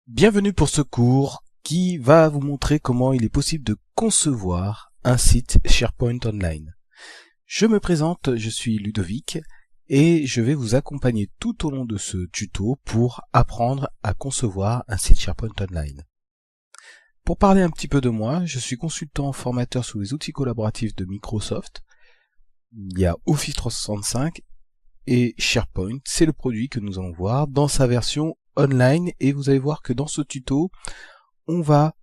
Bienvenue pour ce cours qui va vous montrer comment il est possible de concevoir un site SharePoint Online. Je me présente, je suis Ludovic et je vais vous accompagner tout au long de ce tuto pour apprendre à concevoir un site SharePoint Online. Pour parler un petit peu de moi, je suis consultant formateur sous les outils collaboratifs de Microsoft. Il y a Office 365 et SharePoint, c'est le produit que nous allons voir dans sa version online, et vous allez voir que dans ce tuto on va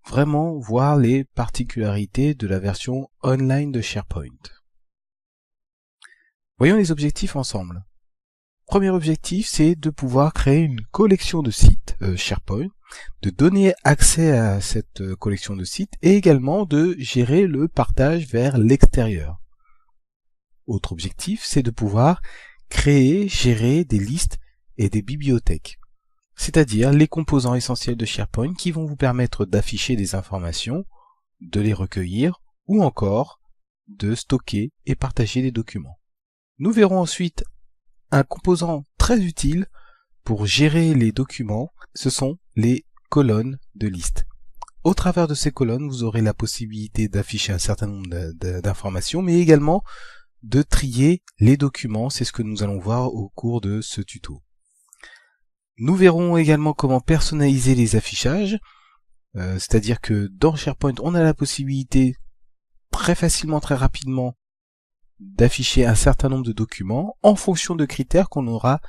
vraiment voir les particularités de la version online de SharePoint. Voyons les objectifs ensemble. Premier objectif, c'est de pouvoir créer une collection de sites SharePoint, de donner accès à cette collection de sites et également de gérer le partage vers l'extérieur. Autre objectif, c'est de pouvoir créer, gérer des listes et des bibliothèques, c'est-à-dire les composants essentiels de SharePoint qui vont vous permettre d'afficher des informations, de les recueillir ou encore de stocker et partager des documents. Nous verrons ensuite un composant très utile pour gérer les documents, ce sont les colonnes de liste. Au travers de ces colonnes, vous aurez la possibilité d'afficher un certain nombre d'informations, mais également de trier les documents, c'est ce que nous allons voir au cours de ce tuto. Nous verrons également comment personnaliser les affichages, c'est-à-dire que dans SharePoint, on a la possibilité très facilement, très rapidement, d'afficher un certain nombre de documents en fonction de critères qu'on aura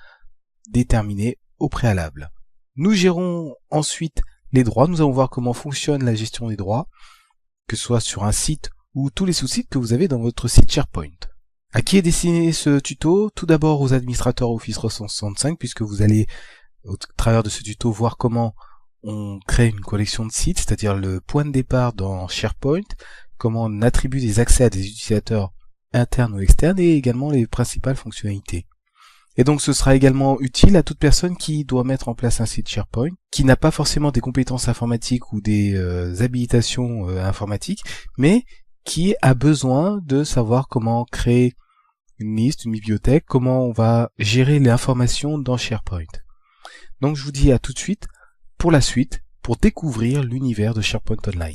déterminés au préalable. Nous gérons ensuite les droits, nous allons voir comment fonctionne la gestion des droits, que ce soit sur un site ou tous les sous-sites que vous avez dans votre site SharePoint. À qui est destiné ce tuto? Tout d'abord aux administrateurs Office 365, puisque vous allez au travers de ce tuto voir comment on crée une collection de sites, c'est-à-dire le point de départ dans SharePoint, comment on attribue des accès à des utilisateurs internes ou externes et également les principales fonctionnalités. Et donc ce sera également utile à toute personne qui doit mettre en place un site SharePoint, qui n'a pas forcément des compétences informatiques ou des habilitations informatiques, mais qui a besoin de savoir comment créer une liste, une bibliothèque, comment on va gérer les informations dans SharePoint. Donc je vous dis à tout de suite pour la suite, pour découvrir l'univers de SharePoint Online.